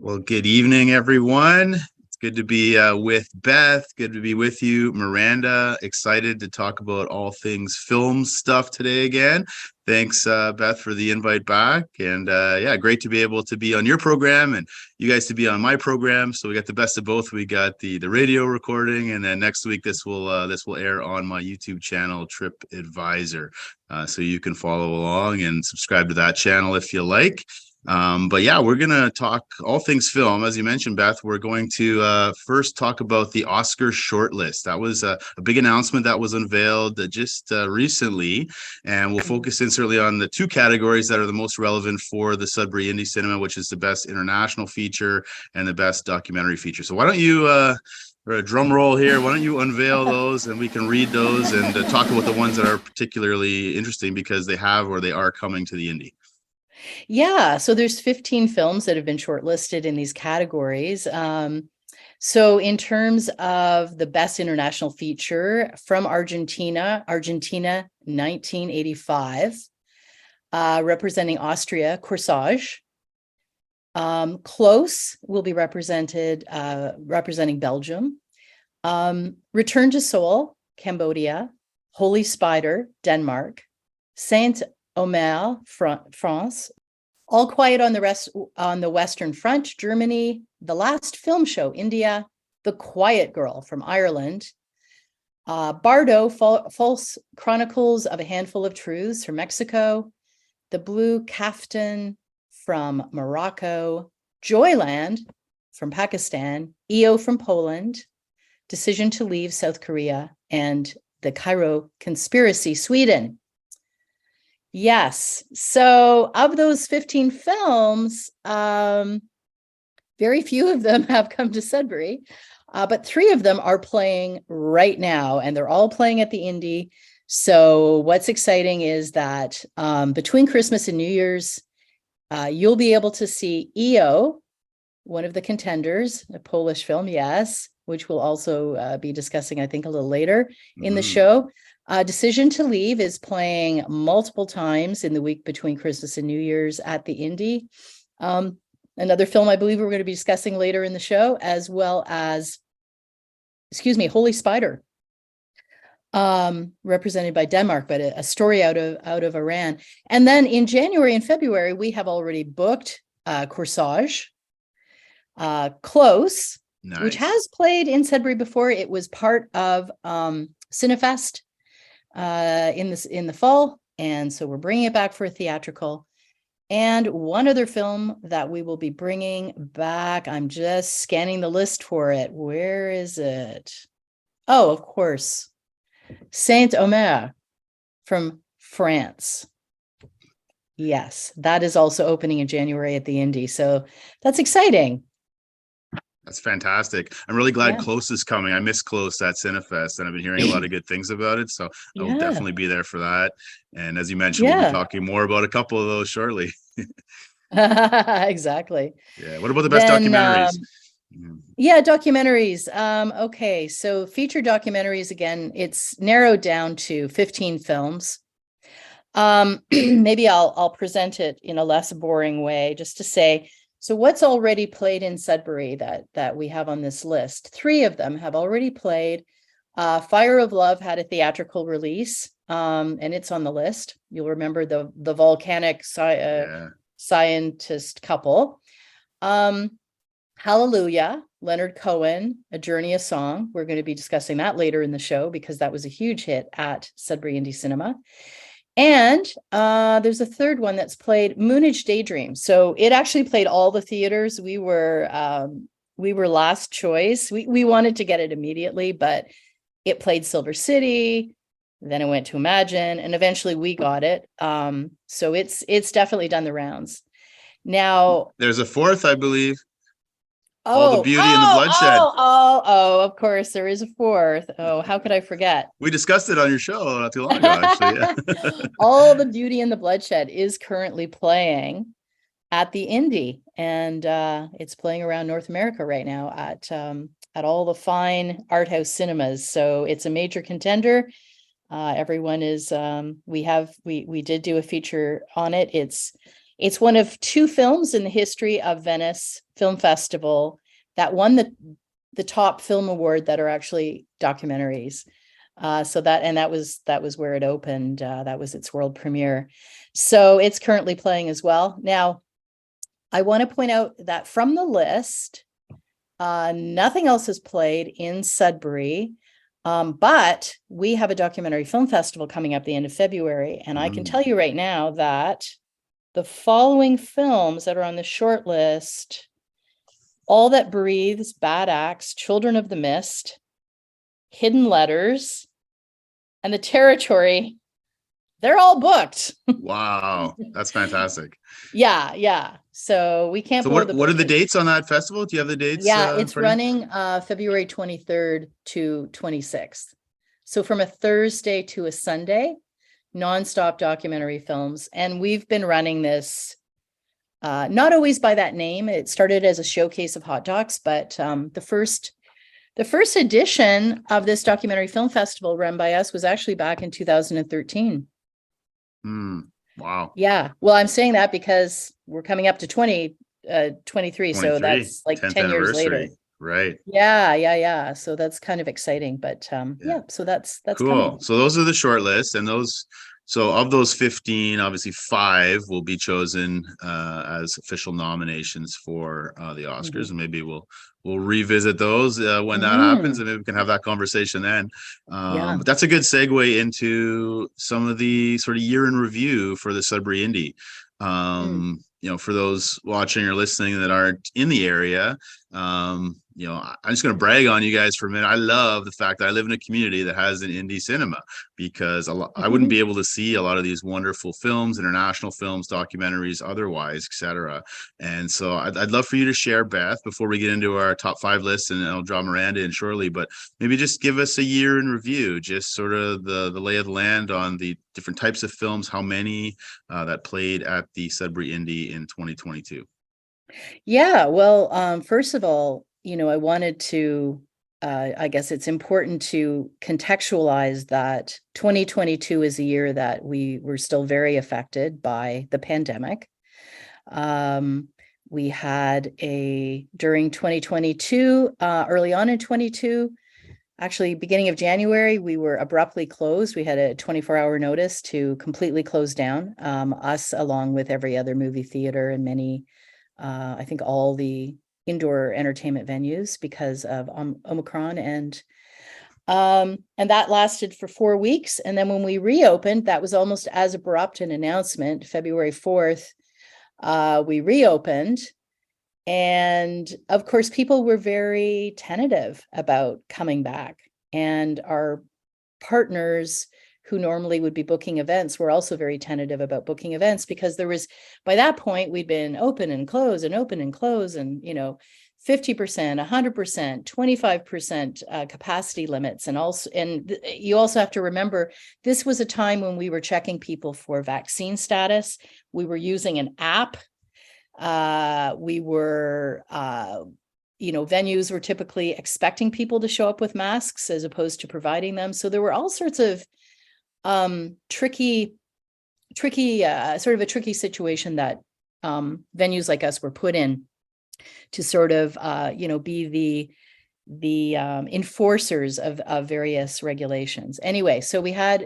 Well, good evening, everyone. It's good to be with Beth. Good to be with you, Miranda. Excited to talk about all things film stuff today again. Thanks, Beth, for the invite back. And yeah, great to be able to be on your program and you guys to be on my program. So we got the best of both. We got the radio recording, and then next week this will air on my YouTube channel, Trip Advisor. So you can follow along and subscribe to that channel if you like. But yeah, we're gonna talk all things film. As you mentioned, Beth, we're going to first talk about the Oscar shortlist. That was a big announcement that was unveiled just recently, and we'll focus in certainly on the two categories that are the most relevant for the Sudbury Indie Cinema, which is the best international feature and the best documentary feature. So why don't you for a drum roll here, why don't you unveil those and we can read those and talk about the ones that are particularly interesting because they have or they are coming to the Indie. Yeah, so there's 15 films that have been shortlisted in these categories. So in terms of the best international feature from Argentina 1985, representing Austria, Corsage. Close will be representing Belgium. Return to Seoul, Cambodia. Holy Spider, Denmark. Saint-Omer, France. All Quiet on the Western Front, Germany. The Last Film Show, India. The Quiet Girl from Ireland. Bardo, False Chronicles of a Handful of Truths from Mexico. The Blue Kaftan from Morocco. Joyland from Pakistan. EO from Poland. Decision to Leave, South Korea. And The Cairo Conspiracy, Sweden. Yes. So of those 15 films, very few of them have come to Sudbury, but 3 of them are playing right now, and they're all playing at the Indie. So what's exciting is that between Christmas and New Year's, you'll be able to see EO, one of the contenders, a Polish film, yes, which we'll also be discussing, I think, a little later in the show. Decision to Leave is playing multiple times in the week between Christmas and New Year's at the Indie. Another film I believe we're going to be discussing later in the show, as well as, Holy Spider, represented by Denmark, but a story out of Iran. And then in January and February, we have already booked Corsage, Close, nice, which has played in Sudbury before. It was part of Cinefest in the fall, and so we're bringing it back for a theatrical. And one other film that we will be bringing back, I'm just scanning the list for it. Where is it? Oh, of course, Saint-Omer from France. Yes, that is also opening in January at the Indie, so that's exciting. That's fantastic. I'm really glad Close is coming. I miss Close at Cinefest, and I've been hearing a lot of good things about it. So I will definitely be there for that. And as you mentioned, we'll be talking more about a couple of those shortly. Exactly. Yeah. What about the best documentaries? Yeah, documentaries. Okay, so feature documentaries, again, it's narrowed down to 15 films. Maybe I'll present it in a less boring way, just to say, so what's already played in Sudbury that we have on this list? 3 of them have already played. Fire of Love had a theatrical release, and it's on the list. You'll remember the volcanic scientist couple. Hallelujah, Leonard Cohen, A Journey, a Song. We're going to be discussing that later in the show because that was a huge hit at Sudbury Indie Cinema. And there's a third one that's played, Moonage Daydream. So it actually played all the theaters. We were last choice. We wanted to get it immediately, but it played Silver City, then it went to Imagine, and eventually we got it. So it's definitely done the rounds. Now there's a 4th, I believe. All the Beauty and the Bloodshed. Of course, there is a 4th. Oh, how could I forget? We discussed it on your show not too long ago, actually. Yeah. All the Beauty and the Bloodshed is currently playing at the Indie, and it's playing around North America right now at all the fine art house cinemas. So it's a major contender. Everyone is. We did do a feature on it. It's It's one of two films in the history of Venice Film Festival that won the top film award that are actually documentaries. That was where it opened. That was its world premiere. So it's currently playing as well. Now, I want to point out that from the list, nothing else is played in Sudbury. But we have a documentary film festival coming up the end of February. And I can tell you right now that the following films that are on the short list: All That Breathes, Bad Axe, Children of the Mist, Hidden Letters, and The Territory. They're all booked. Wow, that's fantastic. Yeah. So we can't So blow the what are the budget. dates on that festival? Do you have the dates? Yeah, In it's front of you? running February 23rd to 26th. So from a Thursday to a Sunday, nonstop documentary films. And we've been running this not always by that name. It started as a showcase of hot docs, but the first edition of this documentary film festival run by us was actually back in 2013. Wow. Yeah. Well, I'm saying that because we're coming up to 2023. So 23, that's like 10th 10 years later. anniversary. Right. Yeah. So that's kind of exciting. But Yeah. so that's Cool. coming. So those are the short lists, and so of those 15, obviously 5 will be chosen as official nominations for the Oscars, and maybe we'll revisit those when that happens, and maybe we can have that conversation then. Yeah. But that's a good segue into some of the sort of year in review for the Sudbury Indie. For those watching or listening that aren't in the area, I'm just going to brag on you guys for a minute. I love the fact that I live in a community that has an indie cinema, because I wouldn't be able to see a lot of these wonderful films, international films, documentaries, otherwise, etc. And so I'd love for you to share, Beth, before we get into our top 5 list, and I'll draw Miranda in shortly, but maybe just give us a year in review, just sort of the lay of the land on the different types of films, how many that played at the Sudbury Indie in 2022. Yeah. Well, first of all, I wanted to, I guess it's important to contextualize that 2022 is a year that we were still very affected by the pandemic. We had during 2022, early on in 22, actually beginning of January, we were abruptly closed. We had a 24-hour notice to completely close down, us along with every other movie theater and many, I think all the indoor entertainment venues, because of Omicron, and that lasted for 4 weeks. And then when we reopened, that was almost as abrupt an announcement. February 4th, we reopened. And of course, people were very tentative about coming back. And our partners who normally would be booking events were also very tentative about booking events, because by that point, we'd been open and close and open and close, and 50%, 100%, 25% capacity limits. And you also have to remember, this was a time when we were checking people for vaccine status. We were using an app. We were, venues were typically expecting people to show up with masks as opposed to providing them. So there were all sorts of tricky, sort of a tricky situation that venues like us were put in to sort of, be the enforcers of various regulations. Anyway, so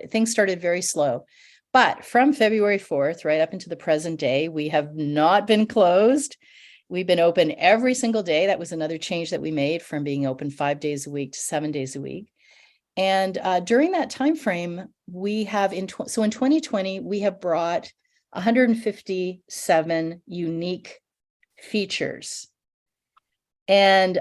things started very slow. But from February 4th, right up into the present day, we have not been closed. We've been open every single day. That was another change that we made, from being open 5 days a week to 7 days a week. And during that time frame, we have in 2020, we have brought 157 unique features. And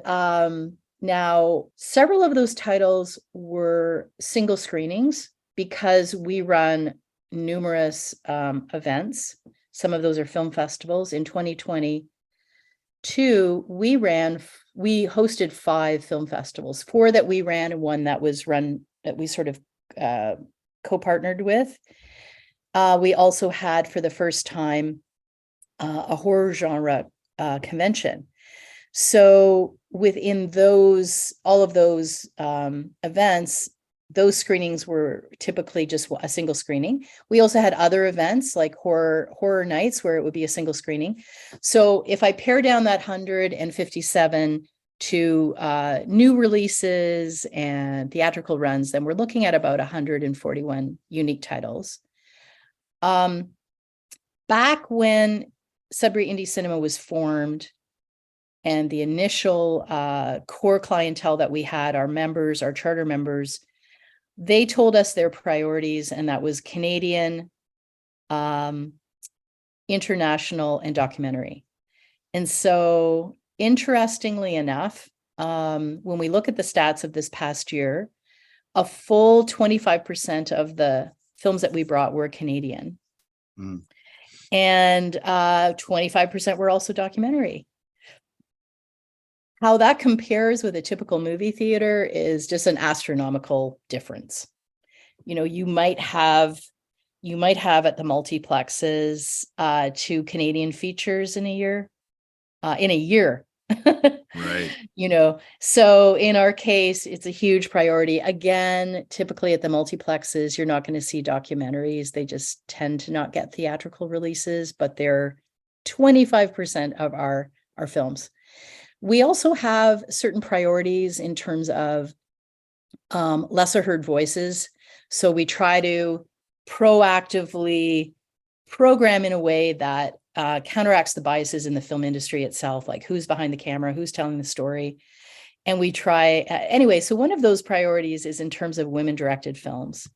now several of those titles were single screenings, because we run numerous events. Some of those are film festivals. In 2022, we hosted 5 film festivals, 4 that we ran and 1 that was run, that we sort of co-partnered with. We also had, for the first time, a horror genre convention. So within all of those events, those screenings were typically just a single screening. We also had other events like horror nights where it would be a single screening. So if I pare down that 157 to new releases and theatrical runs, then we're looking at about 141 unique titles. Back when Sudbury Indie Cinema was formed, and the initial core clientele that we had, our members, our charter members, they told us their priorities, and that was Canadian, international, and documentary. And so, interestingly enough, when we look at the stats of this past year, a full 25% of the films that we brought were Canadian. And 25% were also documentary. How that compares with a typical movie theater is just an astronomical difference. You might have at the multiplexes 2 Canadian features in a year. Right. So in our case, it's a huge priority. Again, typically at the multiplexes, you're not going to see documentaries. They just tend to not get theatrical releases, but they're 25% of our films. We also have certain priorities in terms of lesser heard voices. So we try to proactively program in a way that counteracts the biases in the film industry itself, like who's behind the camera, who's telling the story. And we try, anyway, so one of those priorities is in terms of women-directed films.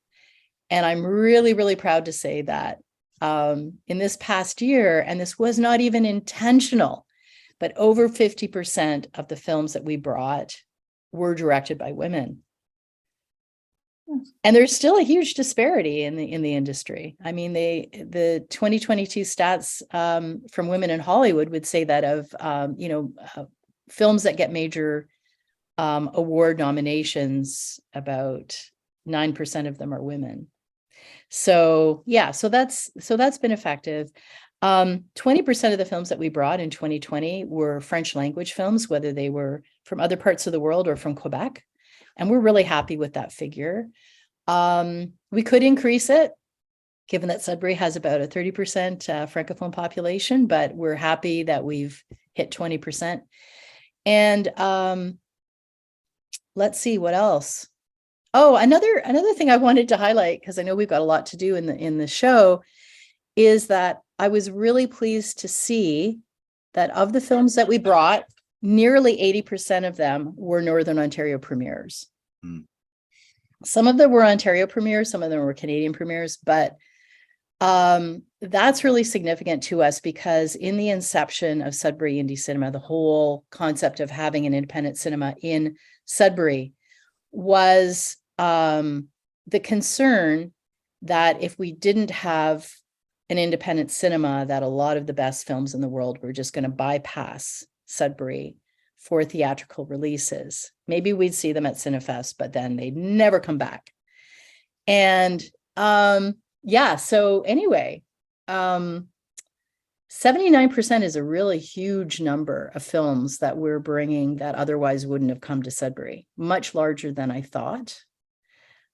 And I'm really, really proud to say that in this past year, and this was not even intentional, but over 50% of the films that we brought were directed by women. And there's still a huge disparity in the industry. I mean, the 2022 stats from Women in Hollywood would say that of films that get major award nominations, about 9% of them are women. So yeah, so that's been effective. 20% of the films that we brought in 2020 were French language films, whether they were from other parts of the world or from Quebec. And we're really happy with that figure. We could increase it, given that Sudbury has about a 30% Francophone population, but we're happy that we've hit 20%. And let's see what else. Oh, another thing I wanted to highlight, because I know we've got a lot to do in the show, is that I was really pleased to see that of the films that we brought, nearly 80% of them were Northern Ontario premieres. Some of them were Ontario premieres, some of them were Canadian premieres, but that's really significant to us because in the inception of Sudbury Indie Cinema, the whole concept of having an independent cinema in Sudbury was the concern that if we didn't have an independent cinema, that a lot of the best films in the world were just going to bypass Sudbury for theatrical releases. Maybe we'd see them at Cinefest, but then they'd never come back. And so anyway, 79% is a really huge number of films that we're bringing that otherwise wouldn't have come to Sudbury, much larger than I thought.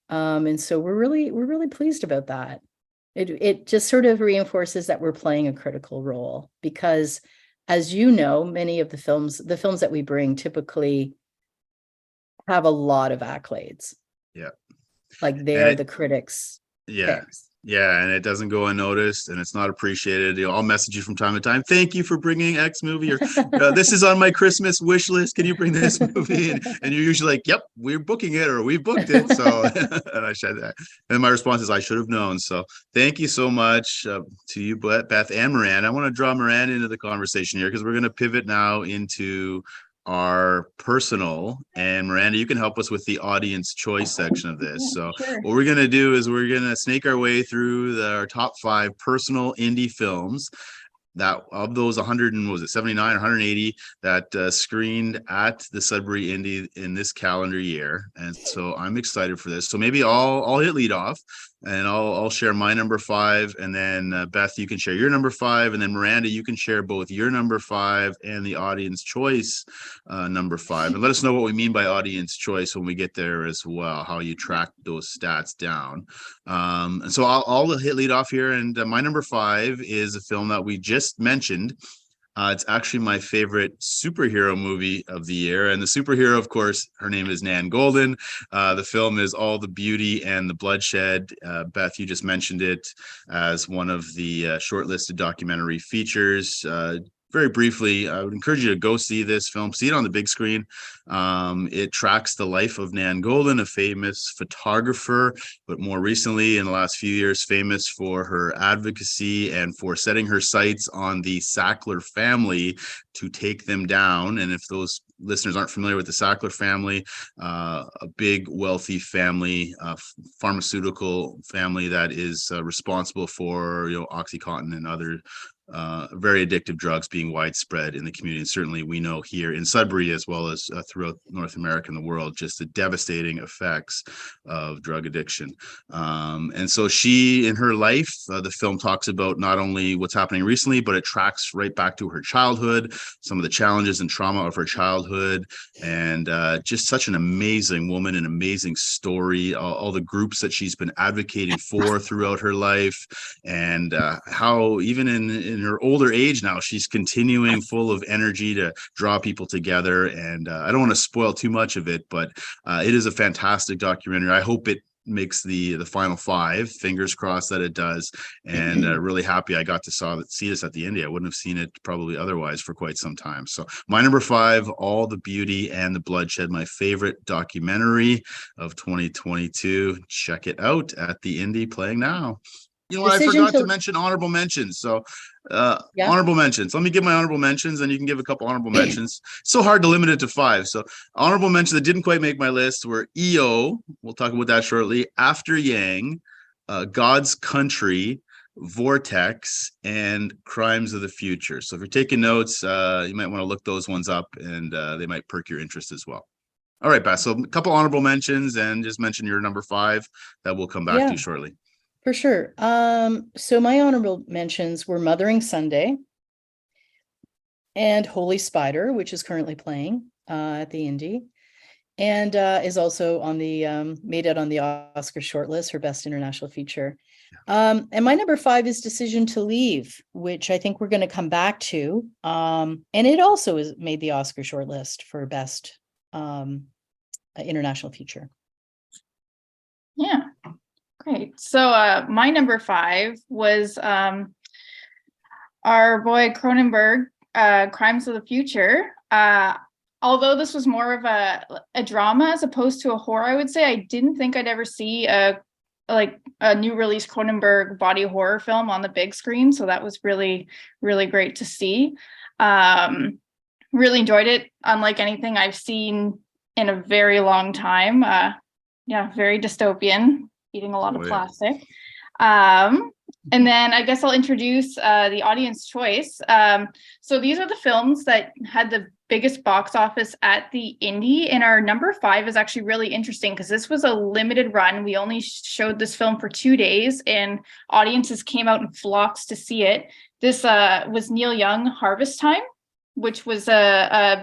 And so we're really pleased about that. It just sort of reinforces that we're playing a critical role because, as you know, many of the films that we bring typically have a lot of accolades. Yeah. Like they're the critics' picks. Yeah, and it doesn't go unnoticed and it's not appreciated. I'll message you from time to time. Thank you for bringing X movie, or this is on my Christmas wish list. Can you bring this movie? And you're usually like, yep, we're booking it, or we booked it. So and I said that. And my response is, I should have known. So thank you so much to you, Beth and Miranda. I want to draw Miranda into the conversation here because we're going to pivot now into our personal, and Miranda, you can help us with the audience choice section of this. So sure. What we're going to do is we're going to snake our way through our top 5 personal indie films. that of those 100 and was it 79 or 180 that screened at the Sudbury Indie in this calendar year. And so I'm excited for this. So maybe I'll hit lead off, and I'll share my number 5, and then Beth, you can share your number 5, and then Miranda, you can share both your number 5 and the audience choice number 5, and let us know what we mean by audience choice when we get there as well, how you track those stats down. And so I'll hit lead off here, and my number 5 is a film that we just mentioned. It's actually my favorite superhero movie of the year. And the superhero, of course, her name is Nan Goldin. The film is All the Beauty and the Bloodshed. Beth, you just mentioned it as one of the shortlisted documentary features. Very briefly, I would encourage you to go see this film, see it on the big screen. It tracks the life of Nan Goldin, a famous photographer, but more recently in the last few years, famous for her advocacy and for setting her sights on the Sackler family to take them down. And if those listeners aren't familiar with the Sackler family, a big wealthy family, pharmaceutical family that is responsible for, OxyContin and other very addictive drugs being widespread in the community. And certainly we know here in Sudbury, as well as throughout North America and the world, just the devastating effects of drug addiction. And so she, in her life, the film talks about not only what's happening recently, but it tracks right back to her childhood, some of the challenges and trauma of her childhood, and just such an amazing woman, an amazing story, all the groups that she's been advocating for throughout her life, and how even in her older age now, she's continuing full of energy to draw people together. And I don't want to spoil too much of it, but it is a fantastic documentary. I hope it makes the final 5. Fingers crossed that it does. And really happy I got to see this at the Indie. I wouldn't have seen it probably otherwise for quite some time. So my number 5, All the Beauty and the Bloodshed, my favorite documentary of 2022. Check it out at the Indie, playing now. You know what? I forgot to mention honorable mentions. So honorable mentions. Let me give my honorable mentions, and you can give a couple honorable mentions. So hard to limit it to 5. So honorable mentions that didn't quite make my list were EO. We'll talk about that shortly. After Yang, God's Country, Vortex, and Crimes of the Future. So if you're taking notes, you might want to look those ones up, and they might perk your interest as well. All right, Beth. So a couple honorable mentions, and just mention your number 5 that we'll come back to shortly. For sure. So my honorable mentions were Mothering Sunday and Holy Spider, which is currently playing at the Indie, and is also on the made it on the Oscar shortlist for Best International Feature. And my number 5 is Decision to Leave, which I think we're going to come back to. And it also is made the Oscar shortlist for Best International Feature. Yeah. Great. So my number 5 was our boy Cronenberg, Crimes of the Future. Although this was more of a drama as opposed to a horror, I would say, I didn't think I'd ever see a new release Cronenberg body horror film on the big screen. So that was really, really great to see. Really enjoyed it. Unlike anything I've seen in a very long time. Very dystopian. Eating a lot of plastic. And then I guess I'll introduce the audience choice. So these are the films that had the biggest box office at the Indie, and our number 5 is actually really interesting because this was a limited run. We only showed this film for 2 days, and audiences came out in flocks to see it. This was Neil Young, Harvest Time, which was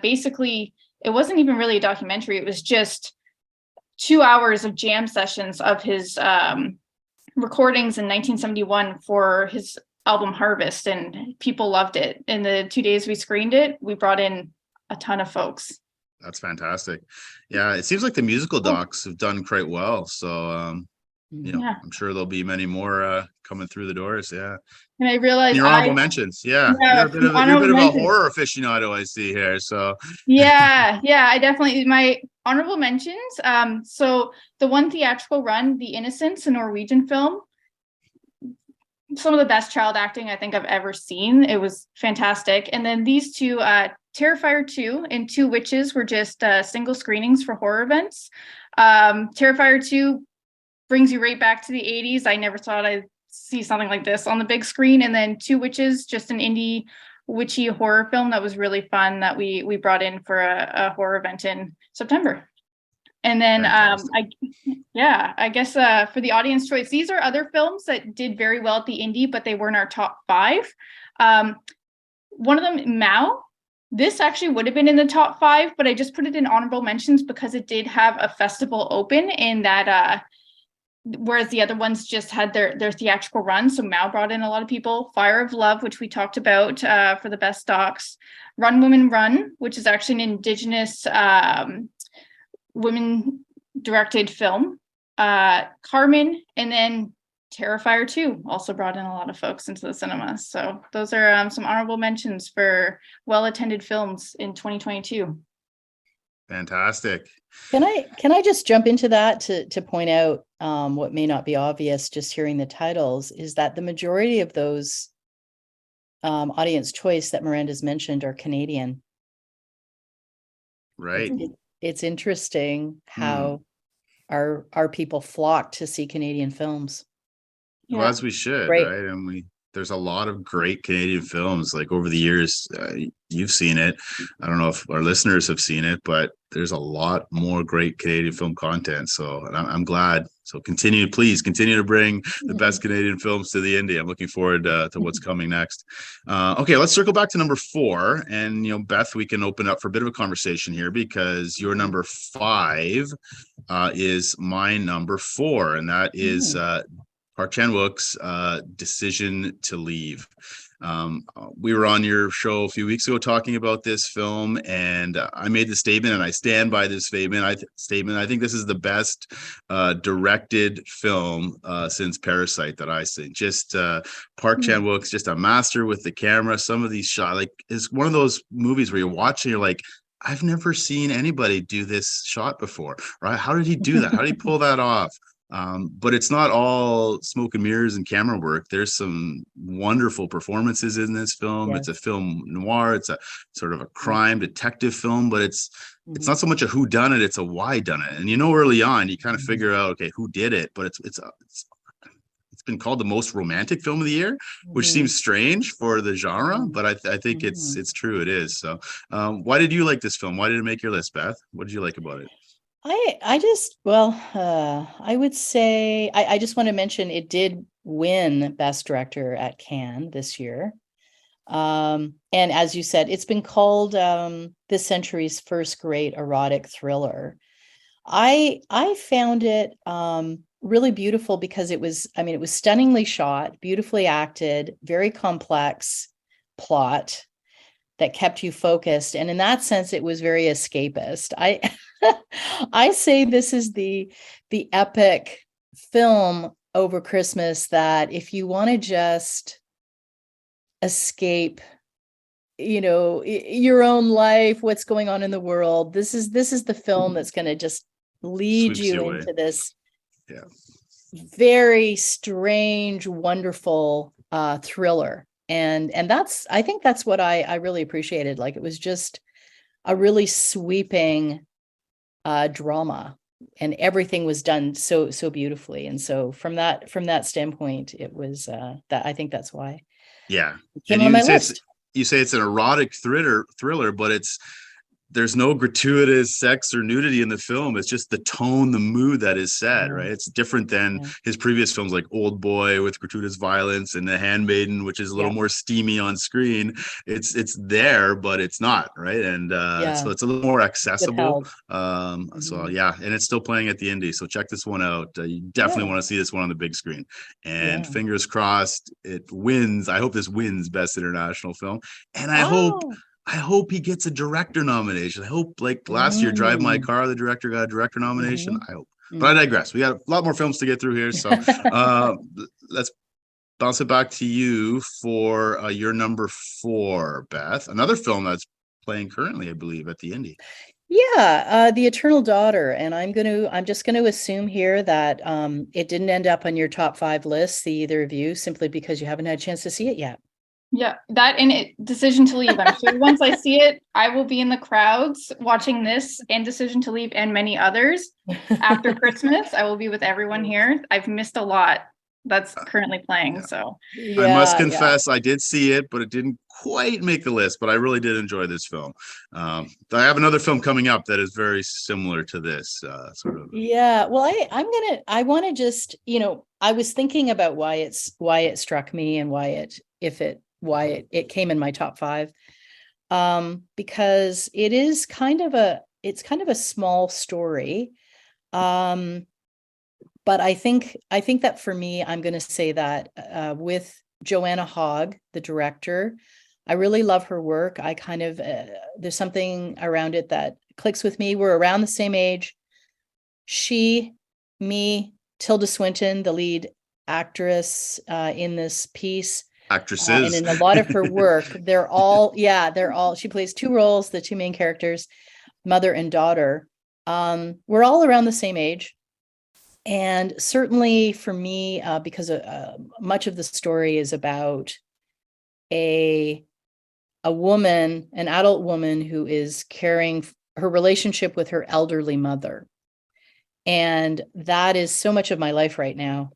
basically, it wasn't even really a documentary. It was just 2 hours of jam sessions of his recordings in 1971 for his album Harvest, and people loved it. In the 2 days we screened it, we brought in a ton of folks. That's fantastic. Yeah, it seems like the musical docs have done quite well. So I'm sure there'll be many more coming through the doors. Yeah. And I realized your honorable mentions. Yeah. You're a bit of a horror aficionado, I see here. So yeah, I definitely, my honorable mentions. So the one theatrical run, The Innocents, a Norwegian film, some of the best child acting I think I've ever seen. It was fantastic. And then these two, Terrifier 2 and Two Witches, were just single screenings for horror events. Terrifier 2 brings you right back to the 80s. I never thought I'd see something like this on the big screen. And then Two Witches, just an indie witchy horror film that was really fun that we brought in for a horror event in September. And then I guess for the audience choice, these are other films that did very well at the indie, but they weren't our top 5. One of them, Mao. This actually would have been in the top 5, but I just put it in honorable mentions because it did have a festival open in that whereas the other ones just had their theatrical run. So Mao brought in a lot of people. Fire of Love, which we talked about for the best docs. Run Women Run, which is actually an Indigenous women-directed film. Carmen, and then Terrifier 2 also brought in a lot of folks into the cinema. So those are some honorable mentions for well-attended films in 2022. Fantastic. Can I just jump into that to point out what may not be obvious just hearing the titles is that the majority of those audience choice that Miranda's mentioned are Canadian. Right. It's interesting how our people flock to see Canadian films. Yeah. Well, as we should, right? And there's a lot of great Canadian films. Like over the years, you've seen it. I don't know if our listeners have seen it, but there's a lot more great Canadian film content. So I'm glad. So please continue to bring the best Canadian films to the indie. I'm looking forward to what's coming next. Okay, let's circle back to number 4. And, Beth, we can open up for a bit of a conversation here because your number 5 is my number 4, and that is Park Chan-wook's Decision to Leave. We were on your show a few weeks ago talking about this film, and I made the statement, and I stand by this statement. I think this is the best directed film since Parasite that I've seen. Just Park Chan-wook's just a master with the camera. Some of these shots, like, it's one of those movies where you're watching, you're like, I've never seen anybody do this shot before, right? How did he do that? How did he pull that off? But it's not all smoke and mirrors and camera work. There's some wonderful performances in this film. Yes. It's a film noir. It's a sort of a crime detective film, but it's not so much a who done it, it's a why done it. And early on, you kind of figure out, okay, who did it, but it's been called the most romantic film of the year, which seems strange for the genre, but I think it's true. It is. So why did you like this film? Why did it make your list, Beth? What did you like about it? I would say I just want to mention it did win Best Director at Cannes this year. And as you said, it's been called this century's first great erotic thriller. I found it really beautiful because it was stunningly shot, beautifully acted, very complex plot that kept you focused. And in that sense, it was very escapist. I say this is the epic film over Christmas that if you want to just escape, your own life, what's going on in the world, this is the film that's going to just lead you into this very strange, wonderful thriller. And I think that's what I really appreciated. Like, it was just a really sweeping drama, and everything was done so beautifully. And so from that standpoint, it was that I think that's why. Yeah. It came on my list. You say it's an erotic thriller, but there's no gratuitous sex or nudity in the film. It's just the tone, the mood that is set, right? It's different than his previous films like Old Boy with gratuitous violence and The Handmaiden, which is a little more steamy on screen. It's there, but it's not, right? And so it's a little more accessible. So and it's still playing at the Indie. So check this one out. You definitely want to see this one on the big screen. And fingers crossed it wins. I hope this wins Best International Film. And I hope he gets a director nomination. I hope, like last year, Drive My Car, the director got a director nomination. I hope. But I digress. We got a lot more films to get through here. So let's bounce it back to you for your number 4, Beth. Another film that's playing currently, I believe, at the Indie. Yeah, The Eternal Daughter. And I'm just going to assume here that it didn't end up on your top 5 list, either of you, simply because you haven't had a chance to see it yet. Yeah, that and Decision to Leave. I'm sure once I see it, I will be in the crowds watching this and Decision to Leave and many others after Christmas. I will be with everyone here. I've missed a lot that's currently playing. Yeah. So I must Yeah, confess, I did see it, but it didn't quite make the list. But I really did enjoy this film. I have another film coming up that is very similar to this sort of. yeah. Well, I want to just, I was thinking about why it struck me and why it came in my top 5. Because it's kind of a small story. But I think that for me, I'm going to say that with Joanna Hogg, the director, I really love her work. I kind of, there's something around it that clicks with me. We're around the same age. She, me, Tilda Swinton, the lead actress in this piece, and Actresses. in a lot of her work, she plays 2 roles, the 2 main characters, mother and daughter. We're all around the same age. And certainly for me, because much of the story is about a woman, an adult woman who is carrying her relationship with her elderly mother. And that is so much of my life right now,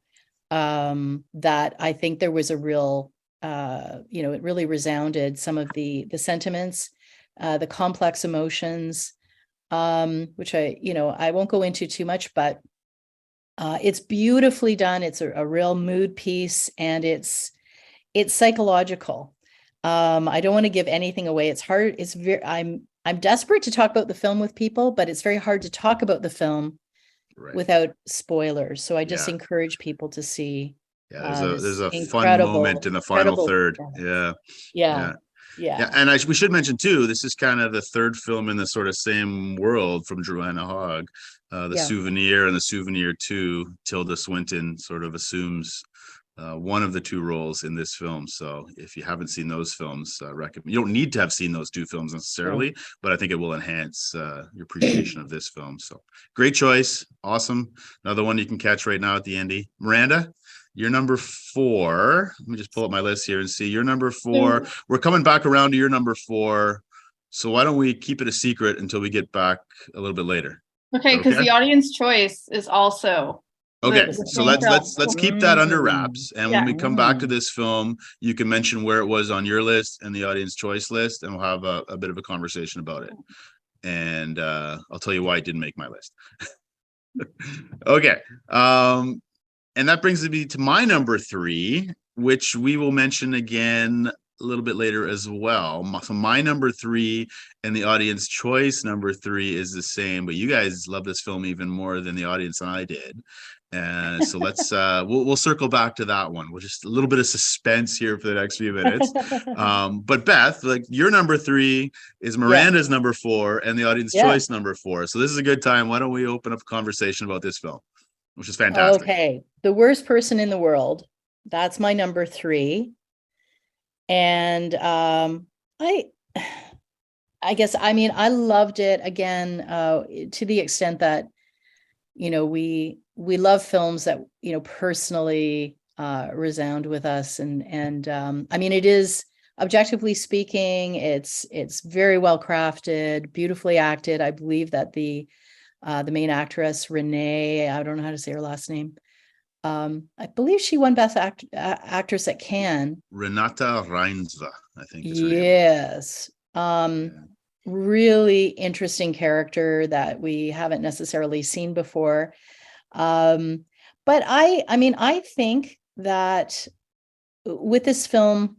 that I think there was a real, it really resounded, some of the sentiments, the complex emotions, which I won't go into too much, but it's beautifully done. It's a real mood piece, and it's psychological. I don't want to give anything away. It's hard. I'm desperate to talk about the film with people, but it's very hard to talk about the film without spoilers. So I just encourage people to see. Yeah, there's a fun incredible moment in the final third. Yeah. And we should mention too, this is kind of the third film in the sort of same world from Joanna Hogg. The Souvenir and the Souvenir 2, Tilda Swinton sort of assumes one of the 2 roles in this film. So if you haven't seen those films, recommend. You don't need to have seen those 2 films necessarily, but I think it will enhance your appreciation of this film. So great choice. Awesome. Another one you can catch right now at the Indie. Miranda, you're number 4. Let me just pull up my list here and see. You're number 4. We're coming back around to your number 4. So why don't we keep it a secret until we get back a little bit later? Okay, because the audience choice is also okay. So let's keep that under wraps. And when we come back to this film, you can mention where it was on your list and the audience choice list, and we'll have a bit of a conversation about it. And I'll tell you why it didn't make my list. Okay. And that brings me to my number 3, which we will mention again a little bit later as well. So my number 3 and the audience choice number 3 is the same, but you guys love this film even more than the audience and I did. And so let's we'll circle back to that one. We'll just a little bit of suspense here for the next few minutes. But Beth, like, your number 3 is Miranda's number 4 and the audience choice number 4. So this is a good time. Why don't we open up a conversation about this film, which is fantastic. Okay. The Worst Person in the World. That's my number 3. And I guess, I loved it again, to the extent that, we love films that, personally resound with us. And it is, objectively speaking, it's very well crafted, beautifully acted. I believe that the main actress, Renee, I don't know how to say her last name. I believe she won Best Actress at Cannes. Renata Reinsva, I think is her name. Yes. Really interesting character that we haven't necessarily seen before. But I think that with this film,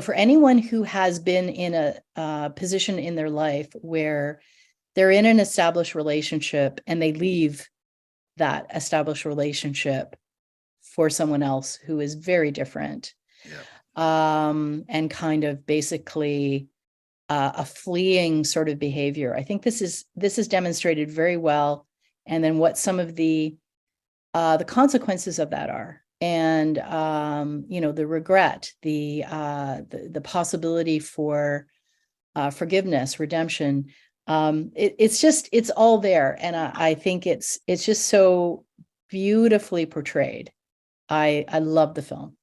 for anyone who has been in a position in their life where they're in an established relationship and they leave that established relationship for someone else who is very different, and kind of basically a fleeing sort of behavior. I think this is demonstrated very well, and then what some of the consequences of that are, and the regret, the possibility for forgiveness, redemption. It's all there, and I think it's just so beautifully portrayed. I love the film.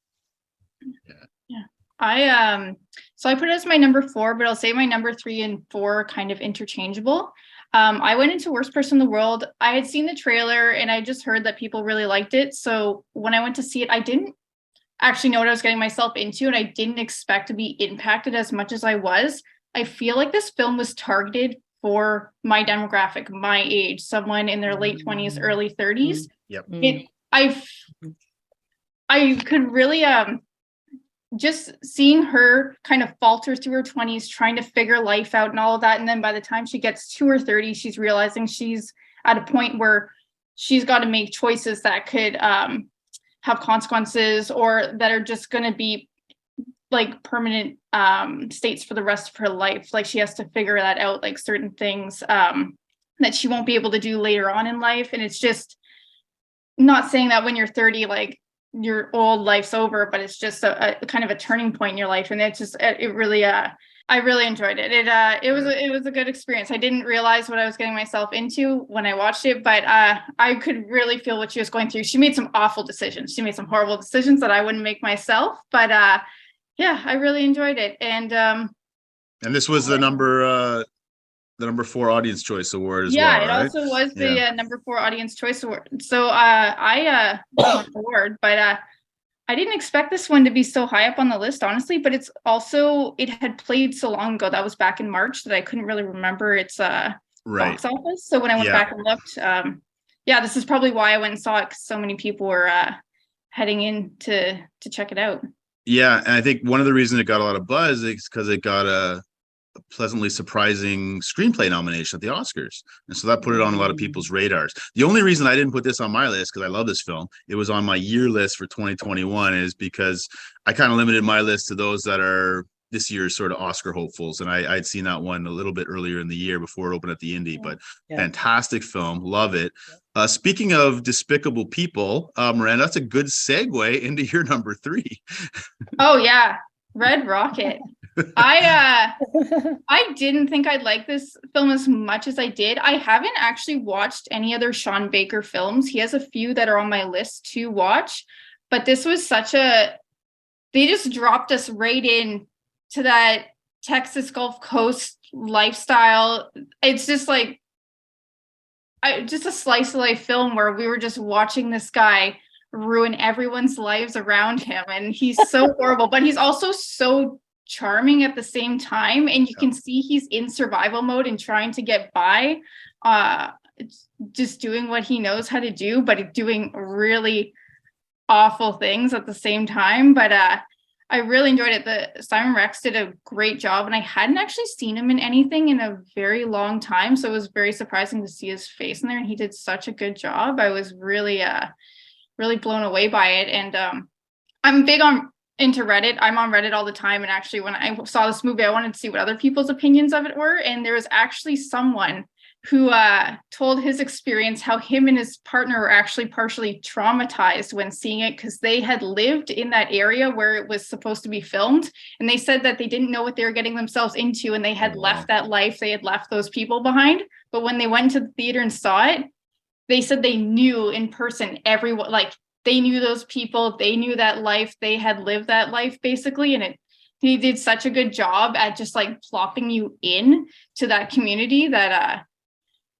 So I put it as my number 4, but I'll say my number 3 and 4 are kind of interchangeable. I went into Worst Person in the World. I had seen the trailer and I just heard that people really liked it. So when I went to see it, I didn't actually know what I was getting myself into, and I didn't expect to be impacted as much as I was. I feel like this film was targeted for my demographic, my age, someone in their late 20s, early 30s. Yep. I could really just seeing her kind of falter through her 20s, trying to figure life out and all of that. And then by the time she gets to her 30s, she's realizing she's at a point where she's got to make choices that could have consequences, or that are just going to be like permanent states for the rest of her life. Like she has to figure that out, like certain things that she won't be able to do later on in life. And it's just not saying that when you're 30, like your old life's over, but it's just a kind of a turning point in your life. And it really I really enjoyed it. It was a good experience. I didn't realize what I was getting myself into when I watched it, but I could really feel what she was going through. She made some awful decisions. She made some horrible decisions that I wouldn't make myself, but yeah, I really enjoyed it. And this was the number 4 Audience Choice Award as well, right? Yeah, it also was the number 4 Audience Choice Award. So I won the award, but I didn't expect this one to be so high up on the list, honestly. But it's also, it had played so long ago. That was back in March that I couldn't really remember its box office. So when I went back and looked, this is probably why I went and saw it, because so many people were heading in to check it out. Yeah, and I think one of the reasons it got a lot of buzz is because it got a pleasantly surprising screenplay nomination at the Oscars, and so that put it on a lot of people's radars. The only reason I didn't put this on my list, because I love this film, it was on my year list for 2021, is because I kind of limited my list to those that are this year's sort of Oscar hopefuls, and I'd seen that one a little bit earlier in the year before it opened at the Indie. But fantastic film, love it. Speaking of despicable people, Miranda, that's a good segue into your number 3. Oh yeah, Red Rocket. I didn't think I'd like this film as much as I did. I haven't actually watched any other Sean Baker films. He has a few that are on my list to watch, but this was they just dropped us right in to that Texas Gulf Coast lifestyle. It's just like just a slice of life film where we were just watching this guy ruin everyone's lives around him, and he's so horrible, but he's also so charming at the same time, and you can see he's in survival mode and trying to get by, just doing what he knows how to do, but doing really awful things at the same time. But I really enjoyed it. Simon Rex did a great job, and I hadn't actually seen him in anything in a very long time, so it was very surprising to see his face in there, and he did such a good job. I was really blown away by it. And I'm big into Reddit. I'm on Reddit all the time, and actually when I saw this movie, I wanted to see what other people's opinions of it were, and there was actually someone who told his experience, how him and his partner were actually partially traumatized when seeing it, because they had lived in that area where it was supposed to be filmed, and they said that they didn't know what they were getting themselves into, and they had left that life, they had left those people behind. But when they went to the theater and saw it, they said they knew in person everyone, like they knew those people, they knew that life, they had lived that life basically. And he did such a good job at just like plopping you in to that community that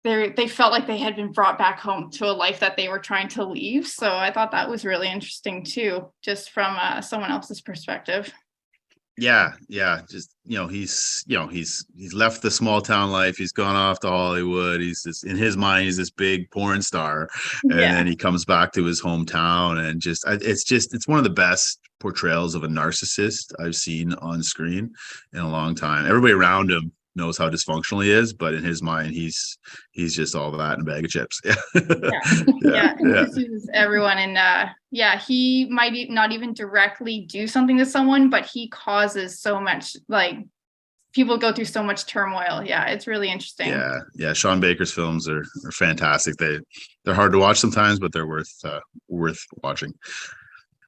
they felt like they had been brought back home to a life that they were trying to leave. So I thought that was really interesting too, just from someone else's perspective. Yeah. Just, he's left the small town life. He's gone off to Hollywood. He's just, in his mind, he's this big porn star. And then he comes back to his hometown, and it's one of the best portrayals of a narcissist I've seen on screen in a long time. Everybody around him knows how dysfunctional he is, but in his mind, he's just all that in a bag of chips. He just uses everyone, and he might not even directly do something to someone, but he causes so much, like people go through so much turmoil. Yeah, it's really interesting. Yeah. Sean Baker's films are fantastic. They're hard to watch sometimes, but they're worth watching.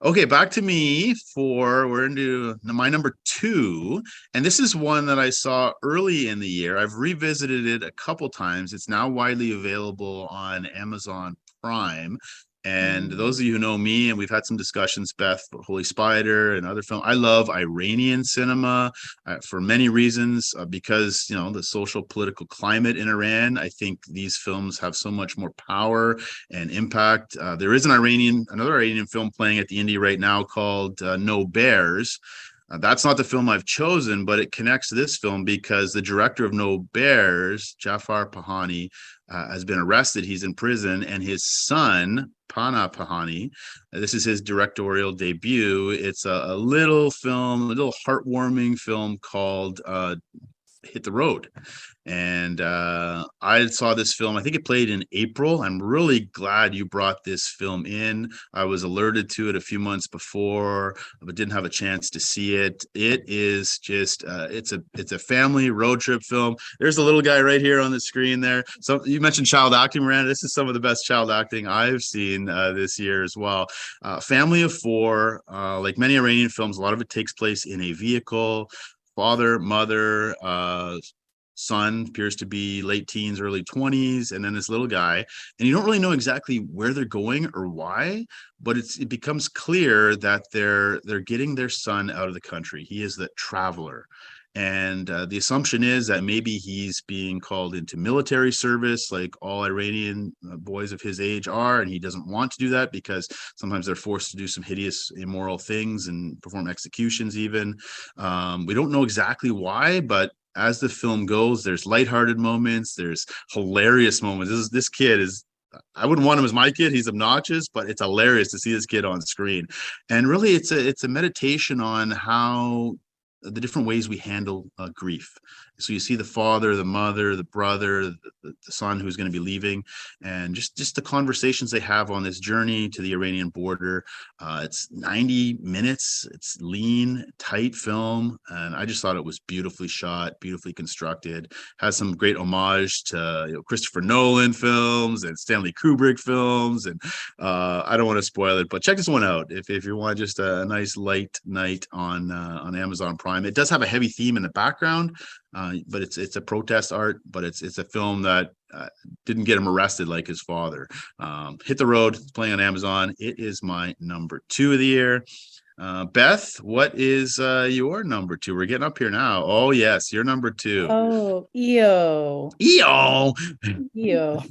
Okay, back to me. We're into my number 2, and this is one that I saw early in the year. I've revisited it a couple times. It's now widely available on Amazon Prime, And those of you who know me, and we've had some discussions, Beth, about Holy Spider and other films. I love Iranian cinema for many reasons, because, you know, the social political climate in Iran. I think these films have so much more power and impact. There is another Iranian film playing at the Indie right now called No Bears. That's not the film I've chosen, but it connects to this film because the director of No Bears, Jafar Pahani, has been arrested. He's in prison, and his son, Pana Pahani, this is his directorial debut. It's a little film, a little heartwarming film called Hit the Road. And I saw this film, I think it played in April. I'm really glad you brought this film in. I was alerted to it a few months before, but didn't have a chance to see it. It is just it's a family road trip film. There's a little guy right here on the screen there. So you mentioned child acting, Miranda. This is some of the best child acting I've seen this year as well. Family of four, like many Iranian films, a lot of it takes place in a vehicle. Father, mother, son appears to be late teens, early 20s, and then this little guy. And you don't really know exactly where they're going or why, but it becomes clear that they're getting their son out of the country. He is the traveler. And the assumption is that maybe he's being called into military service, like all Iranian boys of his age are, and he doesn't want to do that because sometimes they're forced to do some hideous, immoral things and perform executions even. We don't know exactly why, but as the film goes, there's lighthearted moments, there's hilarious moments. This kid is, I wouldn't want him as my kid. He's obnoxious, but it's hilarious to see this kid on screen. And really, it's a meditation on how the different ways we handle grief. So you see the father, the mother, the brother, the son who's going to be leaving, and just the conversations they have on this journey to the Iranian border. It's 90 minutes. It's lean, tight film, and I just thought it was beautifully shot, beautifully constructed. Has some great homage to Christopher Nolan films and Stanley Kubrick films, and I don't want to spoil it, but check this one out if you want just a nice light night on Amazon Prime. It does have a heavy theme in the background. But it's a protest art, but it's a film that didn't get him arrested like his father. Hit the Road, it's playing on Amazon. It is my number 2 of the year. Beth, what is your number 2? We're getting up here now. Oh yes, your number 2. Oh, EO. EO. EO.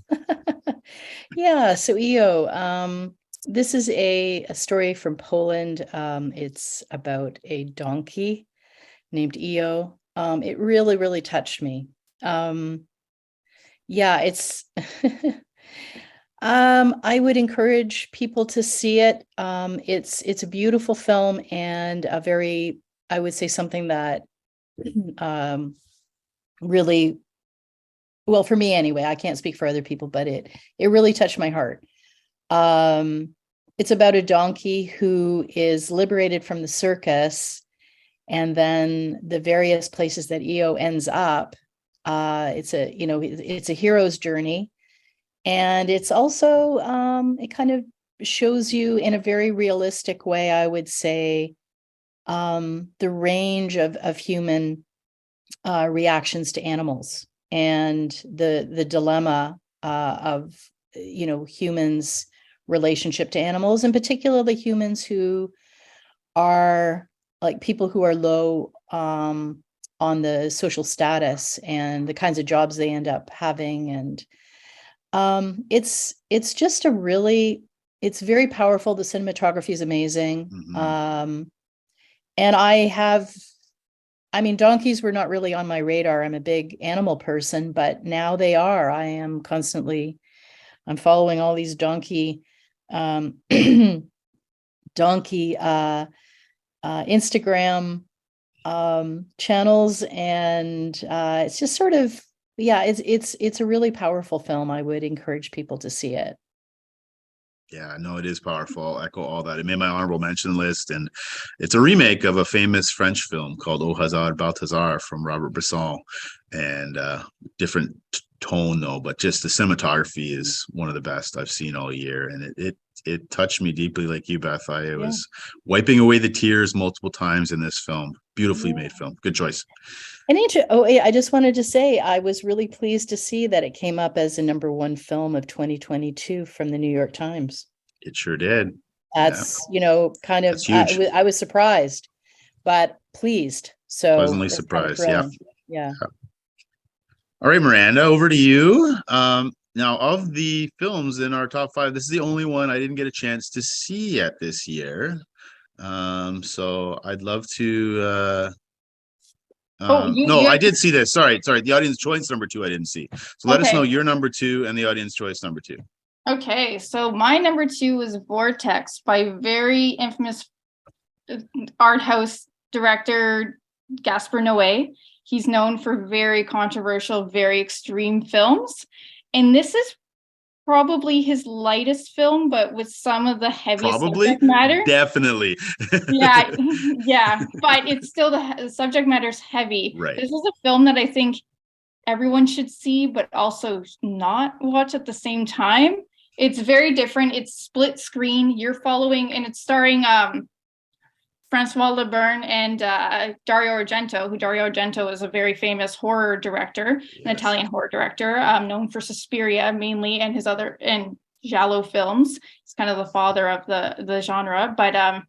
Yeah, so EO. This is a story from Poland. It's about a donkey named EO. It really, really touched me. Yeah, it's I would encourage people to see it. It's a beautiful film and a very, I would say, something that really, well, for me anyway, I can't speak for other people, but it really touched my heart. It's about a donkey who is liberated from the circus, and then the various places that EO ends up. It's a hero's journey, and it's also it kind of shows you in a very realistic way, I would say, the range of human reactions to animals and the dilemma of humans' relationship to animals, and particularly humans who are like people who are low on the social status and the kinds of jobs they end up having. And it's just it's very powerful. The cinematography is amazing. Mm-hmm. And donkeys were not really on my radar. I'm a big animal person, but now they are. I'm following all these donkey Instagram channels, and it's just sort of, yeah, it's a really powerful film. I would encourage people to see it. Yeah, no, it is powerful. I'll echo all that. It made my honorable mention list, and it's a remake of a famous French film called Au Hasard Balthazar from Robert Bresson, and different tone though, but just the cinematography is one of the best I've seen all year, and it touched me deeply, like you, Beth. I was wiping away the tears multiple times in this film. Beautifully made film. Good choice. And I just wanted to say I was really pleased to see that it came up as a #1 film of 2022 from the New York Times. It sure did. That's, kind of, That's huge. I was surprised, but pleased. So Pleasantly it's kind of surprised. Yeah. thrilling. Yeah. All right, Miranda, over to you. Now, of the films in our top 5, this is the only one I didn't get a chance to see yet this year. So I'd love to. No, I did see this. Sorry. The audience choice number 2, I didn't see. So let us know your number 2 and the audience choice number 2. Okay, so my number 2 is Vortex by very infamous art house director Gaspar Noé. He's known for very controversial, very extreme films. And this is probably his lightest film, but with some of the heaviest subject matter. Definitely. yeah. But it's still the subject matter's heavy. Right. This is a film that I think everyone should see, but also not watch at the same time. It's very different. It's split screen. You're following, and it's starring Francois Lebrun and Dario Argento, who Dario Argento is a very famous horror director, an Italian horror director, known for Suspiria mainly, and his other and giallo films. He's kind of the father of the genre. But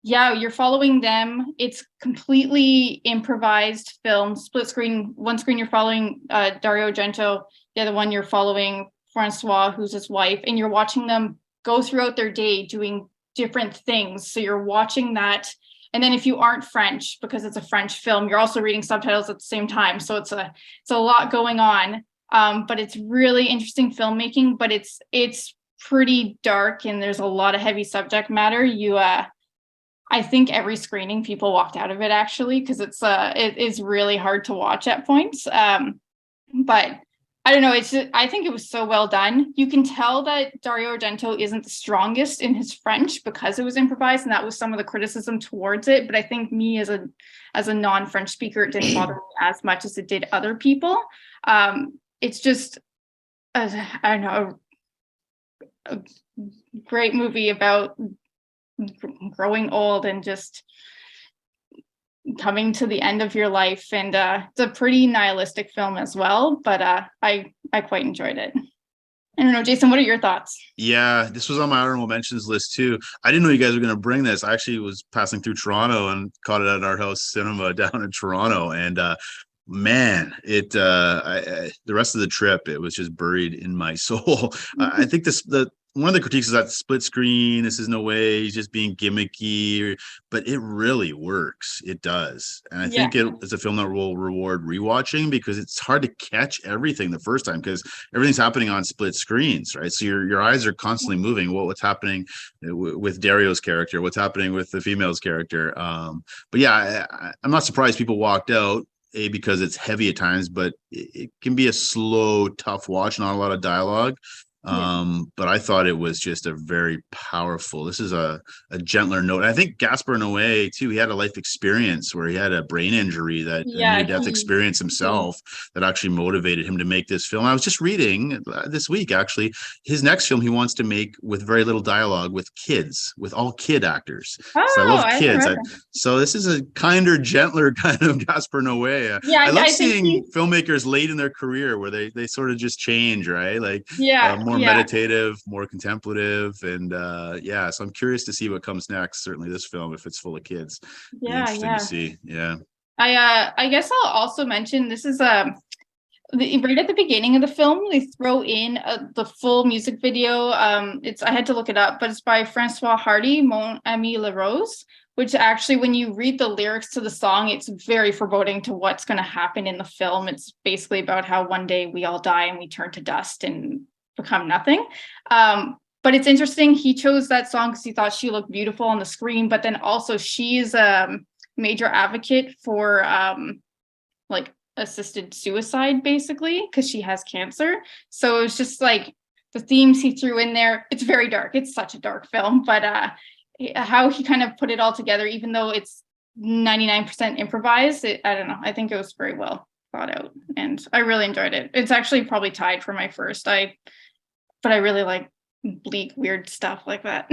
you're following them. It's completely improvised film, split screen. One screen you're following Dario Argento, the other one you're following Francois, who's his wife, and you're watching them go throughout their day doing different things. So you're watching that, and then if you aren't French, because it's a French film, you're also reading subtitles at the same time. So it's a lot going on. But it's really interesting filmmaking, but it's pretty dark, and there's a lot of heavy subject matter. I think every screening people walked out of it, actually, because it is really hard to watch at points. But I don't know. I think it was so well done. You can tell that Dario Argento isn't the strongest in his French because it was improvised, and that was some of the criticism towards it. But I think me as a non-French speaker, it didn't bother me as much as it did other people. It's just, I don't know, a great movie about growing old and just coming to the end of your life, and it's a pretty nihilistic film as well, but I quite enjoyed it. I don't know, Jason, what are your thoughts? Yeah, this was on my honorable mentions list too. I didn't know you guys were going to bring this. I actually was passing through Toronto and caught it at Art House Cinema down in Toronto, and man, the rest of the trip, it was just buried in my soul. I think one of the critiques is that split screen, this is no way, he's just being gimmicky, but it really works. It does. And I think it's a film that will reward rewatching, because it's hard to catch everything the first time because everything's happening on split screens, right? So your eyes are constantly moving. What's happening with Dario's character, what's happening with the female's character. But yeah, I'm not surprised people walked out, because it's heavy at times, but it can be a slow, tough watch, not a lot of dialogue. But I thought it was just a very powerful, this is a gentler note. I think Gaspar Noé too, he had a life experience where he had a brain injury, that near-death experience himself, that actually motivated him to make this film. I was just reading this week, actually, his next film he wants to make with very little dialogue, with kids, with all kid actors. So I love kids. So this is a kinder, gentler kind of Gaspar Noé. I love seeing filmmakers late in their career where they sort of just change, right? Like more meditative, more contemplative, and so I'm curious to see what comes next. Certainly this film, if it's full of kids, interesting to see. I guess I'll also mention this is right at the beginning of the film they throw in the full music video. I had to look it up, but it's by Francois Hardy, Mon Ami La Rose, which actually, when you read the lyrics to the song, it's very foreboding to what's going to happen in the film. It's basically about how one day we all die and we turn to dust and become nothing. But it's interesting. He chose that song because he thought she looked beautiful on the screen, but then also she's a major advocate for like assisted suicide, basically, because she has cancer. So it was just like the themes he threw in there. It's very dark. It's such a dark film, but how he kind of put it all together, even though it's 99% improvised, I don't know. I think it was very well thought out, and I really enjoyed it. It's actually probably tied for my first. But I really like bleak, weird stuff like that.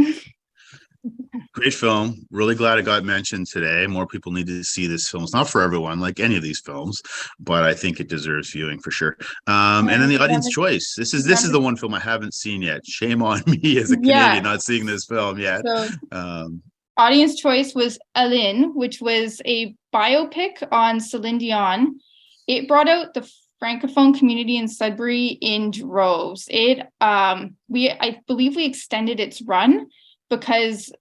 Great film. Really glad it got mentioned today. More people need to see this film. It's not for everyone, like any of these films, but I think it deserves viewing for sure. And then the audience choice. This is the one film I haven't seen yet. Shame on me as a Canadian not seeing this film yet. So Um, audience choice was Aline, which was a biopic on Celine Dion. It brought out the Francophone community in Sudbury in droves. I believe we extended its run because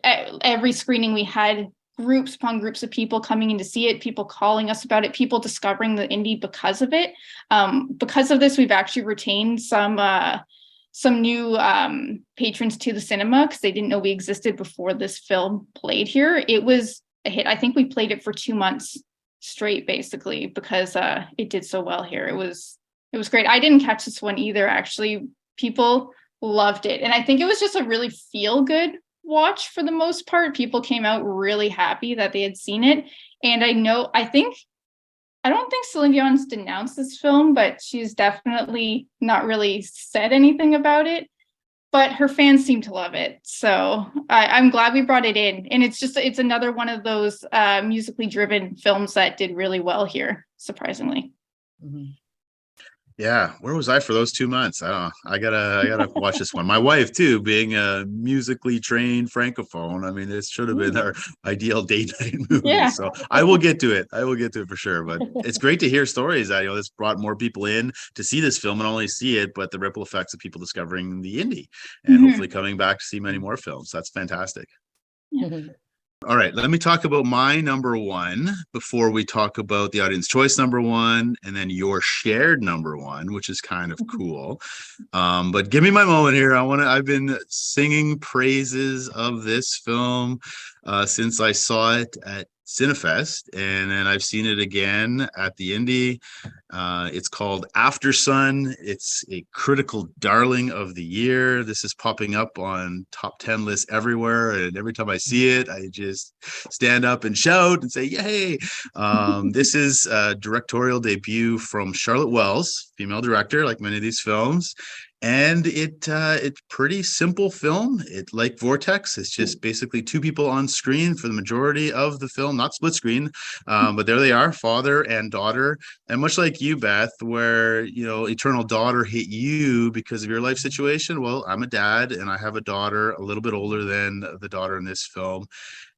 at every screening we had groups upon groups of people coming in to see it, people calling us about it, people discovering the indie because of it. Because of this, we've actually retained some new patrons to the cinema because they didn't know we existed before this film played here. It was a hit. I think we played it for 2 months straight, basically, because it did so well here. It was great. I didn't catch this one either, actually. People loved it. And I think it was just a really feel-good watch for the most part. People came out really happy that they had seen it. And I don't think Celine Dion's denounced this film, but she's definitely not really said anything about it. But her fans seem to love it. So I'm glad we brought it in. And it's another one of those musically driven films that did really well here, surprisingly. Mhm. Yeah, where was I for those 2 months? I don't know. I gotta watch this one. My wife too, being a musically trained francophone. I mean, this should have been our ideal date night movie. Yeah. So I will get to it. I will get to it for sure. But it's great to hear stories that this brought more people in to see this film and not only see it, but the ripple effects of people discovering the indie and hopefully coming back to see many more films. That's fantastic. Mhm. All right, let me talk about my number one before we talk about the audience choice number one and then your shared number one, which is kind of cool. But give me my moment here. I've been singing praises of this film since I saw it at Cinefest, and then I've seen it again at the Indie. It's called After Sun. It's a critical darling of the year. This is popping up on top 10 lists everywhere. And every time I see it, I just stand up and shout and say, yay. This is a directorial debut from Charlotte Wells, female director, like many of these films. And it's pretty simple film. It like Vortex. It's just basically two people on screen for the majority of the film, not split screen, but there they are, father and daughter. And much like you, Beth, where eternal daughter hit you because of your life situation. Well, I'm a dad and I have a daughter a little bit older than the daughter in this film.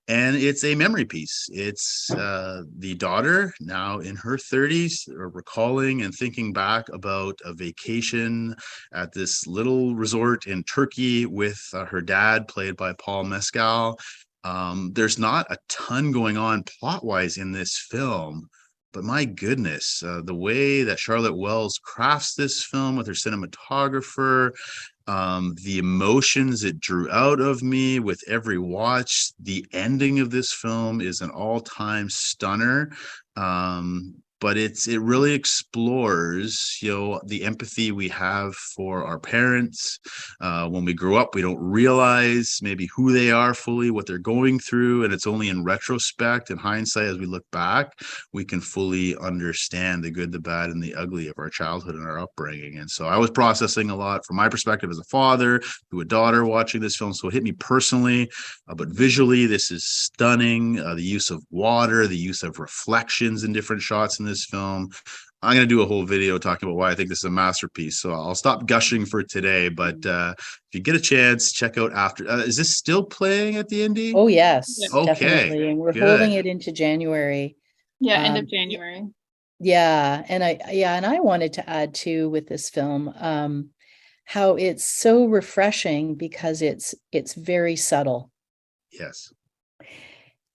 And it's a memory piece. It's the daughter, now in her 30s, recalling and thinking back about a vacation at this little resort in Turkey with her dad, played by Paul Mescal. There's not a ton going on plot-wise in this film, but my goodness, the way that Charlotte Wells crafts this film with her cinematographer, the emotions it drew out of me with every watch. The ending of this film is an all-time stunner. But it really explores, the empathy we have for our parents. When we grow up, we don't realize maybe who they are fully, what they're going through. And it's only in retrospect and hindsight, as we look back, we can fully understand the good, the bad, and the ugly of our childhood and our upbringing. And so I was processing a lot from my perspective as a father to a daughter watching this film. So it hit me personally, but visually, this is stunning. The use of water, the use of reflections in different shots in this film. I'm going to do a whole video talking about why I think this is a masterpiece. So I'll stop gushing for today. But if you get a chance, check out After. Is this still playing at the Indie? Oh, yes, Okay, definitely. And we're good. holding it into January. Yeah, end of January. Yeah. And I wanted to add too with this film, how it's so refreshing because it's very subtle. Yes.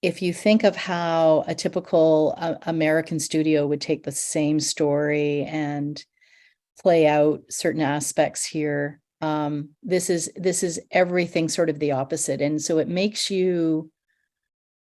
If you think of how a typical American studio would take the same story and play out certain aspects here, this is everything sort of the opposite. And so it makes you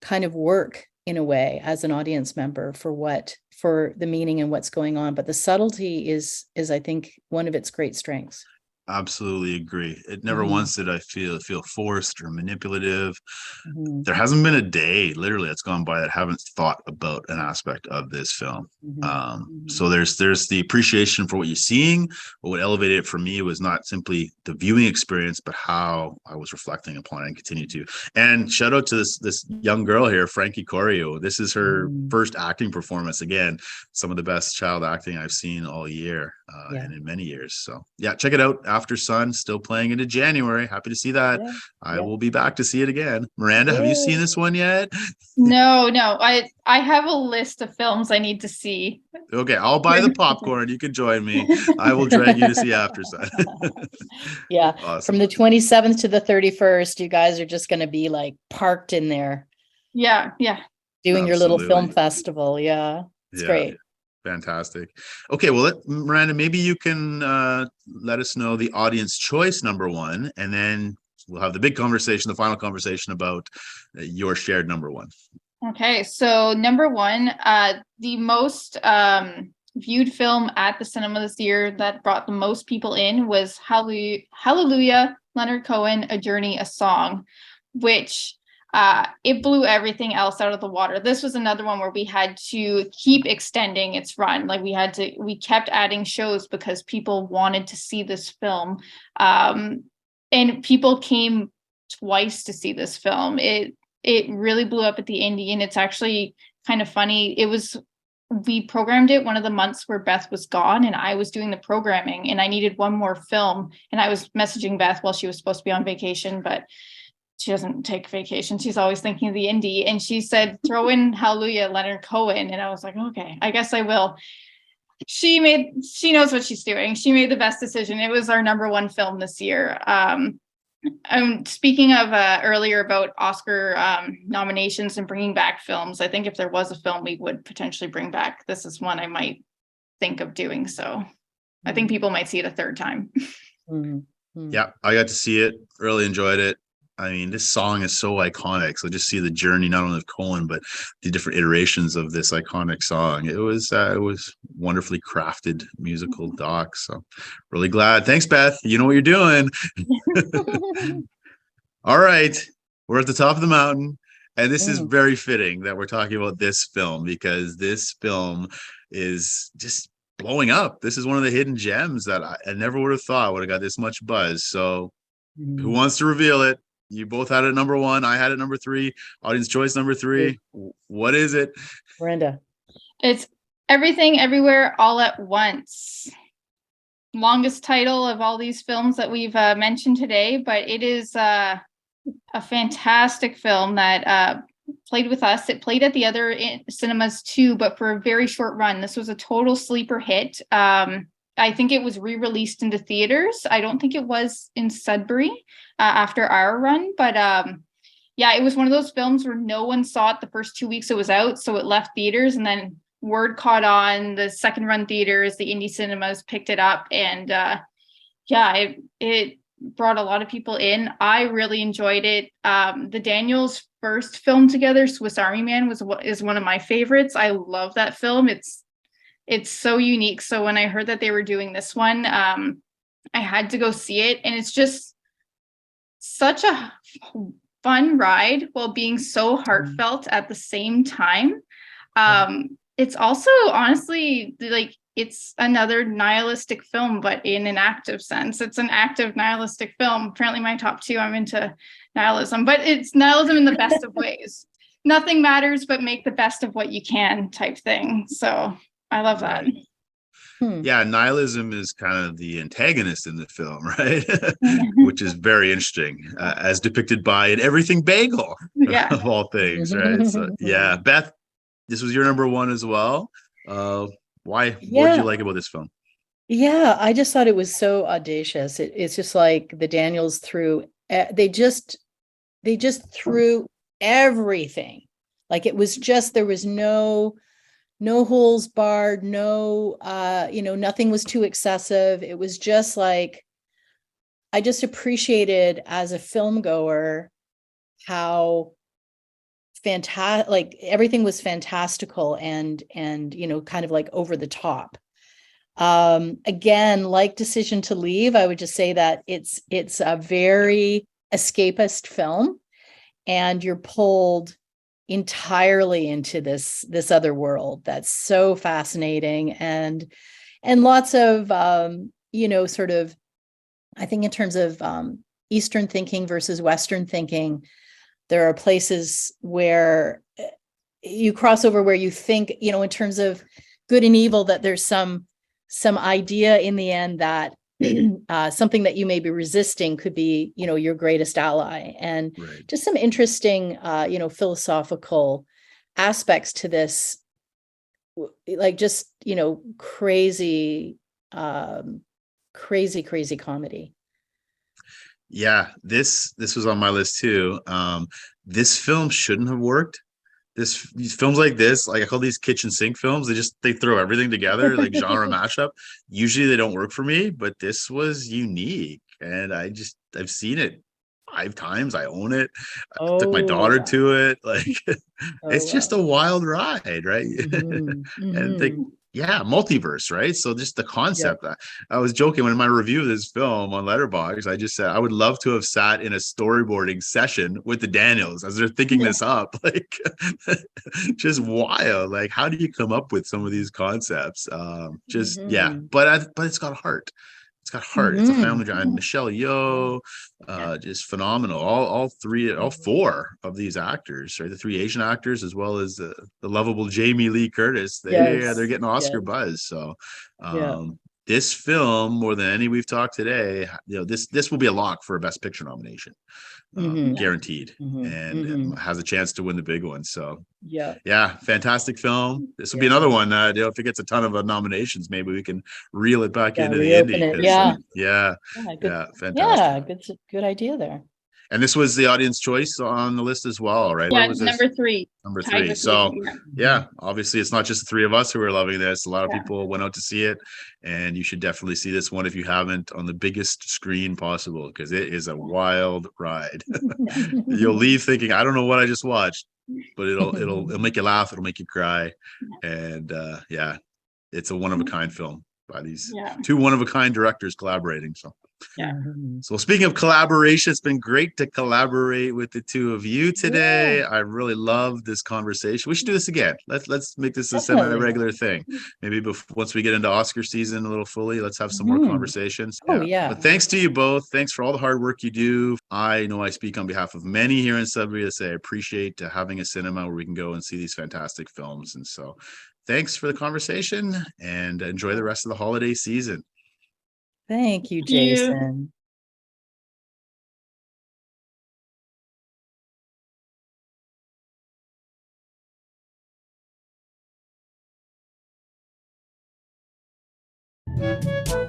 kind of work in a way as an audience member for the meaning and what's going on. But the subtlety is I think one of its great strengths. Absolutely agree. It never Mhm. once did I feel forced or manipulative. Mhm. There hasn't been a day literally that's gone by that I haven't thought about an aspect of this film. Mhm. So Mhm. there's the appreciation for what you're seeing, but what elevated it for me was not simply the viewing experience, but how I was reflecting upon it and continue to. And shout out to this young girl here, Frankie Corio. This is her Mm. first acting performance. Again, some of the best child acting I've seen all year Yeah. and in many years. So yeah, check it out. After Sun, still playing into January. Happy to see that. Yeah. I Yeah. will be back to see it again. Miranda, have you Yay. seen this one yet? No, no. I have a list of films I need to see. Okay, I'll buy the popcorn. You can join me. I will drag you to see After Sun. Yeah. From Awesome. the 27th to the 31st, you guys are just going to be like parked in there Yeah, yeah. doing your little film Absolutely. festival. Yeah. It's Yeah. great. Fantastic. Okay, well, Miranda, maybe you can let us know the audience choice number one, and then we'll have the big conversation, the final conversation about your shared number one. Okay, so number one, the most viewed film at the cinema this year that brought the most people in was Hallelujah, Leonard Cohen, A Journey, a Song, which it blew everything else out of the water. This was another one where we had to keep extending its run. Like we kept adding shows because people wanted to see this film. And people came twice to see this film. It really blew up at the Indie, and it's actually kind of funny. We programmed it one of the months where Beth was gone and I was doing the programming, and I needed one more film, and I was messaging Beth while she was supposed to be on vacation, but she doesn't take vacation. She's always thinking of the Indie, and she said, throw in Hallelujah, Leonard Cohen. And I was like, okay, I guess I will. She knows what she's doing. She made the best decision. It was our number one film this year. Speaking of earlier about Oscar nominations and bringing back films, I think if there was a film we would potentially bring back, this is one I might think of doing. So I think people might see it a third time. Yeah, I got to see it, really enjoyed it. I mean, this song is so iconic. So just see the journey, not only of Cohen, but the different iterations of this iconic song. It was wonderfully crafted musical doc. So really glad. Thanks, Beth. You know what you're doing. All right. We're at the top of the mountain. And this is very fitting that we're talking about this film, because this film is just blowing up. This is one of the hidden gems that I never would have thought would have got this much buzz. So who wants to reveal it? You both had it number one. I had it number three. Audience choice number three. What is it? Miranda. It's Everything Everywhere All at Once. Longest title of all these films that we've mentioned today, but it is a fantastic film that played with us. It played at the other cinemas too, but for a very short run. This was a total sleeper hit. I think it was re-released into theaters. I don't think it was in Sudbury after our run, but yeah, it was one of those films where no one saw it the first 2 weeks it was out, so it left theaters, and then word caught on. The second run theaters, the indie cinemas picked it up, and yeah, it brought a lot of people in. I really enjoyed it. The Daniels' first film together, Swiss Army Man, is one of my favorites. I love that film. It's so unique. So when I heard that they were doing this one, I had to go see it, and it's just such a fun ride while being so heartfelt at the same time. It's also honestly like it's another nihilistic film, but in an active sense. It's an active nihilistic film. Apparently my top two, I'm into nihilism, but it's nihilism in the best of ways. Nothing matters but make the best of what you can type thing. So I love that. Yeah, nihilism is kind of the antagonist in the film, right? Which is very interesting, as depicted by an Everything Bagel, of all things, right? So yeah, Beth, this was your number one as well. Why? What did you like about this film? Yeah, I just thought it was so audacious. It's just like the Daniels threw. They just threw everything. Like it was just, there was no holes barred, no nothing was too excessive. It was just like, I just appreciated as a film goer how fantastic, like everything was fantastical and kind of like over the top. Again, like Decision to Leave, I would just say that it's a very escapist film, and you're pulled entirely into this other world that's so fascinating, and lots of sort of, I think in terms of Eastern thinking versus Western thinking, there are places where you cross over where you think, in terms of good and evil, that there's some idea in the end that something that you may be resisting could be, your greatest ally. And just some interesting, philosophical aspects to this, like just, crazy comedy. Yeah, this was on my list too. This film shouldn't have worked. These films like this, like I call these kitchen sink films, they throw everything together, like genre mashup. Usually they don't work for me, but this was unique, and I've seen it 5 times. I own it. I took my daughter to it. Like it's just a wild ride, right? And multiverse, right? So just the concept. I was joking when in my review of this film on Letterboxd, I just said I would love to have sat in a storyboarding session with the Daniels as they're thinking this up. Like just wild. Like how do you come up with some of these concepts? But it's got heart. It's got heart. It's a family drama. Michelle Yeoh, just phenomenal. All four of these actors, right? The 3 Asian actors, as well as the lovable Jamie Lee Curtis. They're getting Oscar buzz. So, this film, more than any we've talked today, this will be a lock for a Best Picture nomination, guaranteed, and has a chance to win the big one. So, fantastic film. This will be another one. If it gets a ton of nominations, maybe we can reel it back into the indie. Fantastic. Good idea there. And this was the audience choice on the list as well, right? Yeah, number 3. Number 3. So obviously it's not just the 3 of us who are loving this. A lot of people went out to see it, and you should definitely see this one if you haven't on the biggest screen possible, because it is a wild ride. You'll leave thinking, I don't know what I just watched, but it'll make you laugh, it'll make you cry, and it's a one-of-a-kind film by these 2 one-of-a-kind directors collaborating. So speaking of collaboration, it's been great to collaborate with the 2 of you today. I really love this conversation. We should do this again. Let's make this a semi-regular thing. Maybe once we get into Oscar season a little fully, let's have some more conversations. But thanks to you both. Thanks for all the hard work you do. I know I speak on behalf of many here in Sudbury to say I appreciate having a cinema where we can go and see these fantastic films. And so thanks for the conversation, and enjoy the rest of the holiday season. Thank you, Jason. Thank you.